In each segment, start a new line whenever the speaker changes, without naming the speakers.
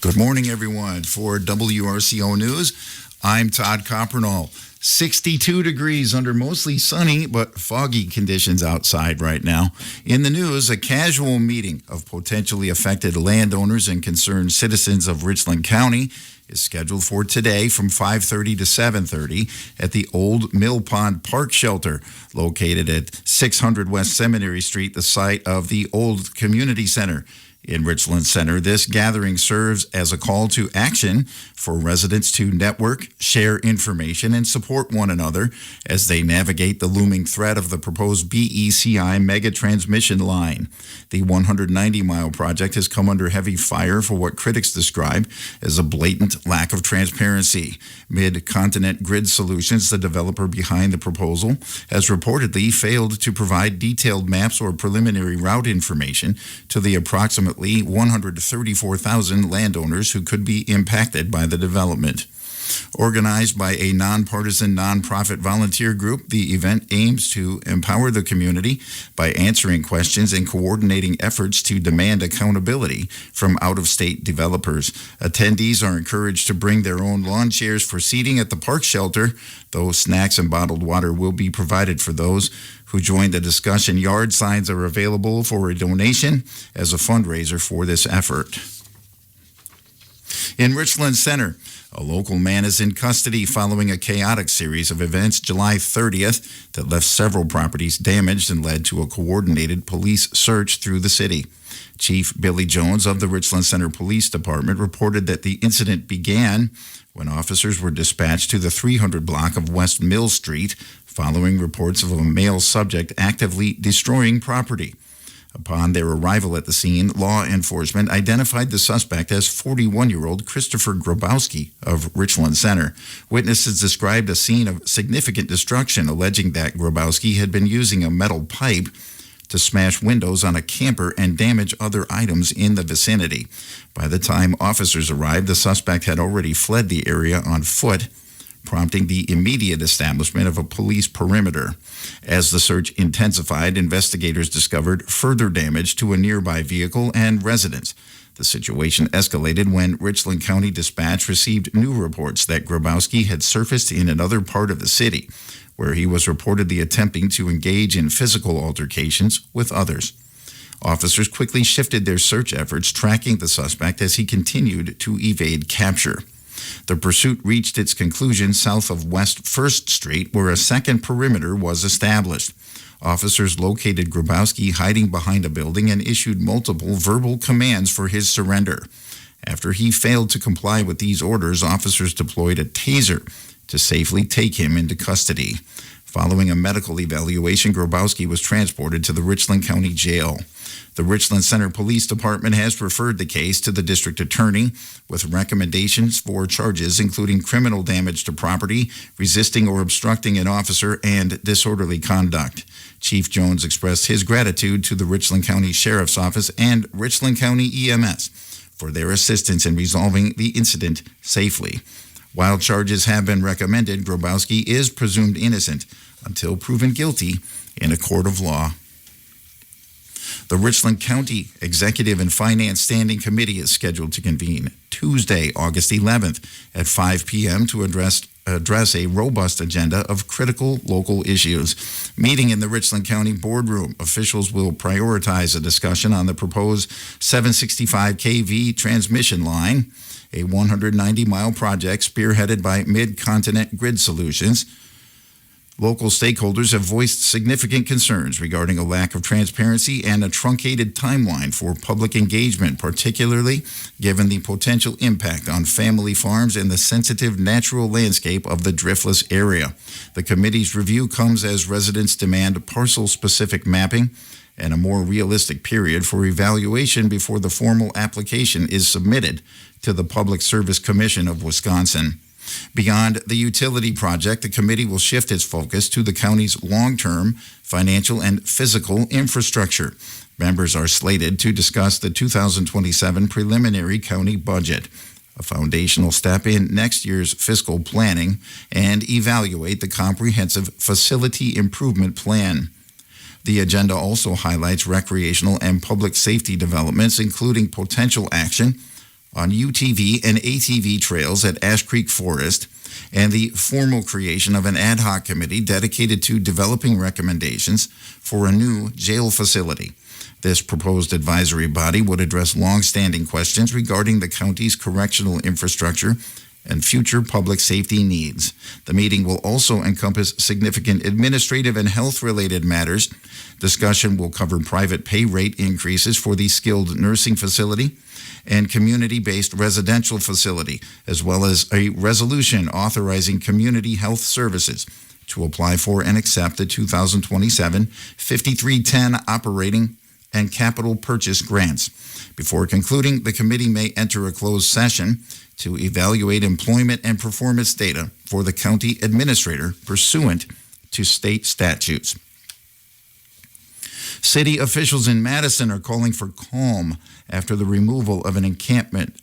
Good morning, everyone. For WRCO News, I'm Todd Coppernall. 62 degrees under mostly sunny but foggy conditions outside right now. In the news, a casual meeting of potentially affected landowners and concerned citizens of Richland County is scheduled for today from 5:30 to 7:30 at the Old Mill Pond Park Shelter, located at 600 West Seminary Street, the site of the old community center in Richland Center. This gathering serves as a call to action for residents to network, share information, and support one another as they navigate the looming threat of the proposed BECI mega transmission line. The 190-mile project has come under heavy fire for what critics describe as a blatant lack of transparency. Mid-Continent Grid Solutions, the developer behind the proposal, has reportedly failed to provide detailed maps or preliminary route information to the approximately 134,000 landowners who could be impacted by the development. Organized by a nonpartisan nonprofit volunteer group, the event aims to empower the community by answering questions and coordinating efforts to demand accountability from out-of-state developers. Attendees are encouraged to bring their own lawn chairs for seating at the park shelter, though snacks and bottled water will be provided for those who join the discussion. Yard signs are available for a donation as a fundraiser for this effort. In Richland Center, a local man is in custody following a chaotic series of events July 30th that left several properties damaged and led to a coordinated police search through the city. Chief Billy Jones of the Richland Center Police Department reported that the incident began when officers were dispatched to the 300 block of West Mill Street following reports of a male subject actively destroying property. Upon their arrival at the scene, law enforcement identified the suspect as 41-year-old Christopher Grabowski of Richland Center. Witnesses described a scene of significant destruction, alleging that Grabowski had been using a metal pipe to smash windows on a camper and damage other items in the vicinity. By the time officers arrived, the suspect had already fled the area on foot, prompting the immediate establishment of a police perimeter. As the search intensified, investigators discovered further damage to a nearby vehicle and residence. The situation escalated when Richland County Dispatch received new reports that Grabowski had surfaced in another part of the city, where he was reportedly attempting to engage in physical altercations with others. Officers quickly shifted their search efforts, tracking the suspect as he continued to evade capture. The pursuit reached its conclusion south of West 1st Street, where a second perimeter was established. Officers located Grabowski hiding behind a building and issued multiple verbal commands for his surrender. After he failed to comply with these orders, officers deployed a taser to safely take him into custody. Following a medical evaluation, Grabowski was transported to the Richland County Jail. The Richland Center Police Department has referred the case to the district attorney with recommendations for charges including criminal damage to property, resisting or obstructing an officer, and disorderly conduct. Chief Jones expressed his gratitude to the Richland County Sheriff's Office and Richland County EMS for their assistance in resolving the incident safely. While charges have been recommended, Grabowski is presumed innocent until proven guilty in a court of law. The Richland County Executive and Finance Standing Committee is scheduled to convene Tuesday, August 11th at 5 p.m. to address a robust agenda of critical local issues. Meeting in the Richland County boardroom, officials will prioritize a discussion on the proposed 765 kV transmission line, a 190-mile project spearheaded by Mid-Continent Grid Solutions. Local stakeholders have voiced significant concerns regarding a lack of transparency and a truncated timeline for public engagement, particularly given the potential impact on family farms and the sensitive natural landscape of the driftless area. The committee's review comes as residents demand parcel-specific mapping and a more realistic period for evaluation before the formal application is submitted to the Public Service Commission of Wisconsin. Beyond the utility project, the committee will shift its focus to the county's long-term financial and physical infrastructure. Members are slated to discuss the 2027 preliminary county budget, a foundational step in next year's fiscal planning, and evaluate the comprehensive facility improvement plan. The agenda also highlights recreational and public safety developments, including potential action on UTV and ATV trails at Ash Creek Forest, and the formal creation of an ad hoc committee dedicated to developing recommendations for a new jail facility. This proposed advisory body would address long-standing questions regarding the county's correctional infrastructure and future public safety needs. The meeting will also encompass significant administrative and health-related matters. Discussion will cover private pay rate increases for the skilled nursing facility and community-based residential facility, as well as a resolution authorizing community health services to apply for and accept the 2027 5310 operating and capital purchase grants. Before concluding, the committee may enter a closed session to evaluate employment and performance data for the county administrator pursuant to state statutes. City officials in Madison are calling for calm after the removal of an encampment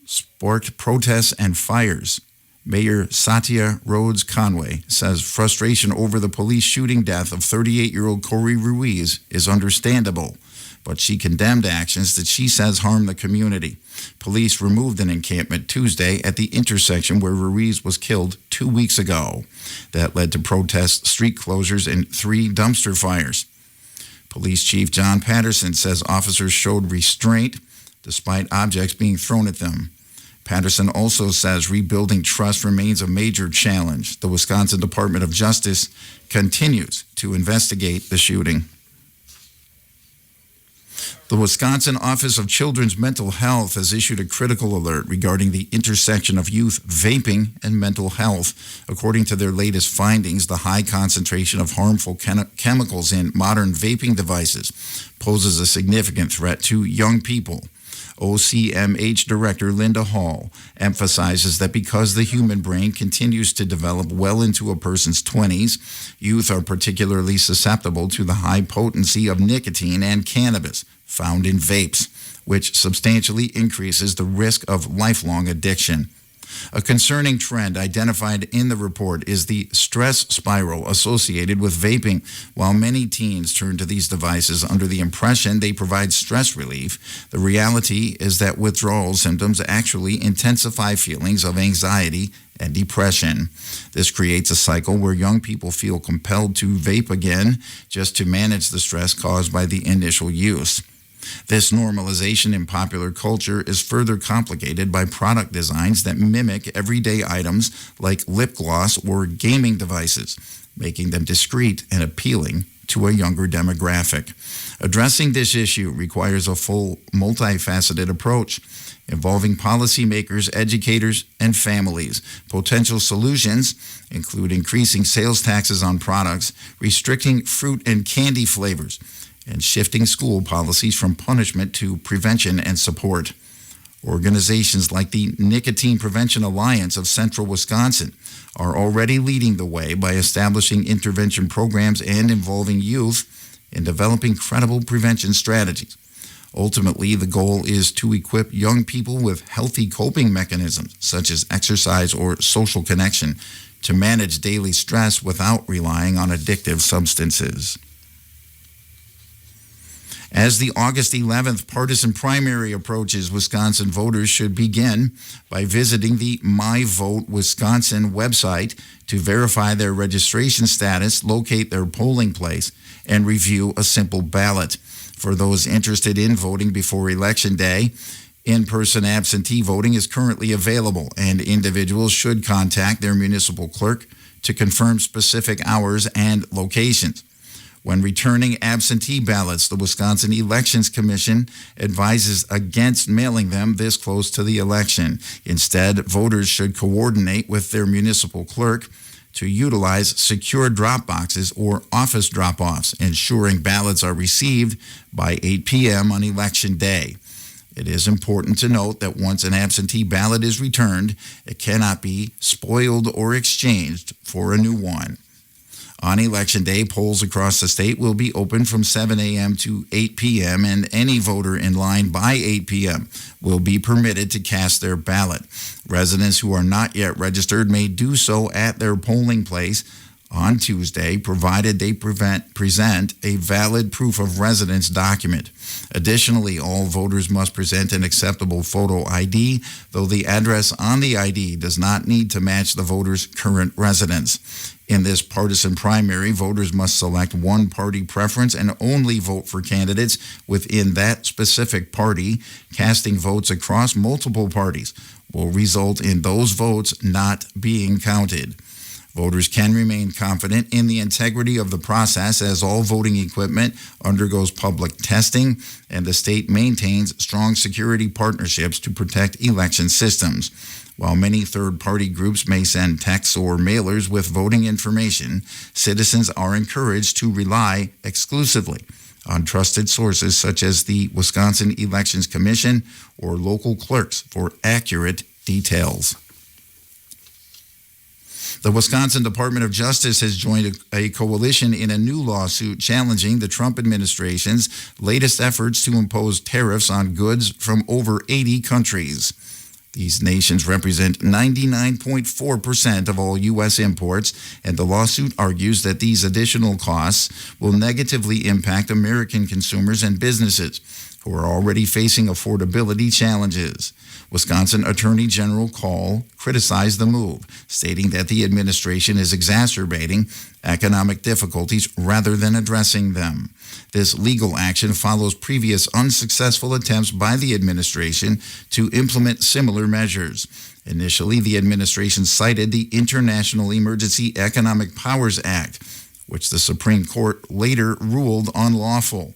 sparked protests and fires. Mayor Satya Rhodes Conway says frustration over the police shooting death of 38-year-old Corey Ruiz is understandable, but she condemned actions that she says harm the community. Police removed an encampment Tuesday at the intersection where Ruiz was killed 2 weeks ago. That led to protests, street closures, and 3 dumpster fires. Police Chief John Patterson says officers showed restraint despite objects being thrown at them. Patterson also says rebuilding trust remains a major challenge. The Wisconsin Department of Justice continues to investigate the shooting. The Wisconsin Office of Children's Mental Health has issued a critical alert regarding the intersection of youth vaping and mental health. According to their latest findings, the high concentration of harmful chemicals in modern vaping devices poses a significant threat to young people. OCMH Director Linda Hall emphasizes that because the human brain continues to develop well into a person's 20s, youth are particularly susceptible to the high potency of nicotine and cannabis found in vapes, which substantially increases the risk of lifelong addiction. A concerning trend identified in the report is the stress spiral associated with vaping. While many teens turn to these devices under the impression they provide stress relief, the reality is that withdrawal symptoms actually intensify feelings of anxiety and depression. This creates a cycle where young people feel compelled to vape again just to manage the stress caused by the initial use. This normalization in popular culture is further complicated by product designs that mimic everyday items like lip gloss or gaming devices, making them discreet and appealing to a younger demographic. Addressing this issue requires a full, multifaceted approach involving policymakers, educators, and families. Potential solutions include increasing sales taxes on products, restricting fruit and candy flavors, and shifting school policies from punishment to prevention and support. Organizations like the Nicotine Prevention Alliance of Central Wisconsin are already leading the way by establishing intervention programs and involving youth in developing credible prevention strategies. Ultimately, the goal is to equip young people with healthy coping mechanisms, such as exercise or social connection, to manage daily stress without relying on addictive substances. As the August 11th partisan primary approaches, Wisconsin voters should begin by visiting the My Vote Wisconsin website to verify their registration status, locate their polling place, and review a simple ballot. For those interested in voting before Election Day, in-person absentee voting is currently available, and individuals should contact their municipal clerk to confirm specific hours and locations. When returning absentee ballots, the Wisconsin Elections Commission advises against mailing them this close to the election. Instead, voters should coordinate with their municipal clerk to utilize secure drop boxes or office drop-offs, ensuring ballots are received by 8 p.m. on Election Day. It is important to note that once an absentee ballot is returned, it cannot be spoiled or exchanged for a new one. On Election Day, polls across the state will be open from 7 a.m. to 8 p.m., and any voter in line by 8 p.m. will be permitted to cast their ballot. Residents who are not yet registered may do so at their polling place on Tuesday, provided they present a valid proof of residence document. Additionally, all voters must present an acceptable photo ID, though the address on the ID does not need to match the voter's current residence. In this partisan primary, voters must select one party preference and only vote for candidates within that specific party. Casting votes across multiple parties will result in those votes not being counted. Voters can remain confident in the integrity of the process as all voting equipment undergoes public testing and the state maintains strong security partnerships to protect election systems. While many third-party groups may send texts or mailers with voting information, citizens are encouraged to rely exclusively on trusted sources such as the Wisconsin Elections Commission or local clerks for accurate details. The Wisconsin Department of Justice has joined a coalition in a new lawsuit challenging the Trump administration's latest efforts to impose tariffs on goods from over 80 countries. These nations represent 99.4% of all U.S. imports, and the lawsuit argues that these additional costs will negatively impact American consumers and businesses who are already facing affordability challenges. Wisconsin Attorney General Call criticized the move, stating that the administration is exacerbating economic difficulties rather than addressing them. This legal action follows previous unsuccessful attempts by the administration to implement similar measures. Initially, the administration cited the International Emergency Economic Powers Act, which the Supreme Court later ruled unlawful.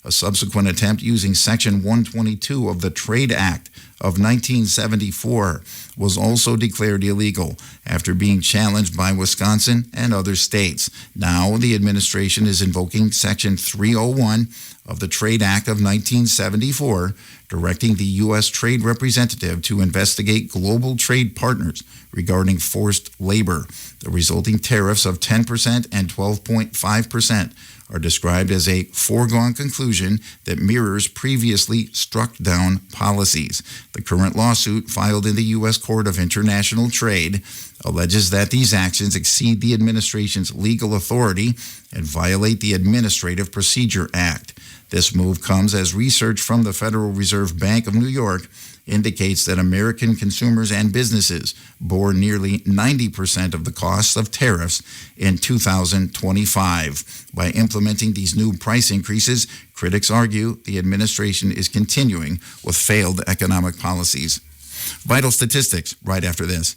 A subsequent attempt using Section 122 of the Trade Act of 1974 was also declared illegal after being challenged by Wisconsin and other states. Now, the administration is invoking Section 301 of the Trade Act of 1974, directing the U.S. Trade Representative to investigate global trade partners regarding forced labor. The resulting tariffs of 10% and 12.5% are described as a foregone conclusion that mirrors previously struck down policies. The current lawsuit filed in the U.S. Court of International Trade alleges that these actions exceed the administration's legal authority and violate the Administrative Procedure Act. This move comes as research from the Federal Reserve Bank of New York indicates that American consumers and businesses bore nearly 90% of the costs of tariffs in 2025. By implementing these new price increases, critics argue the administration is continuing with failed economic policies. Vital statistics right after this.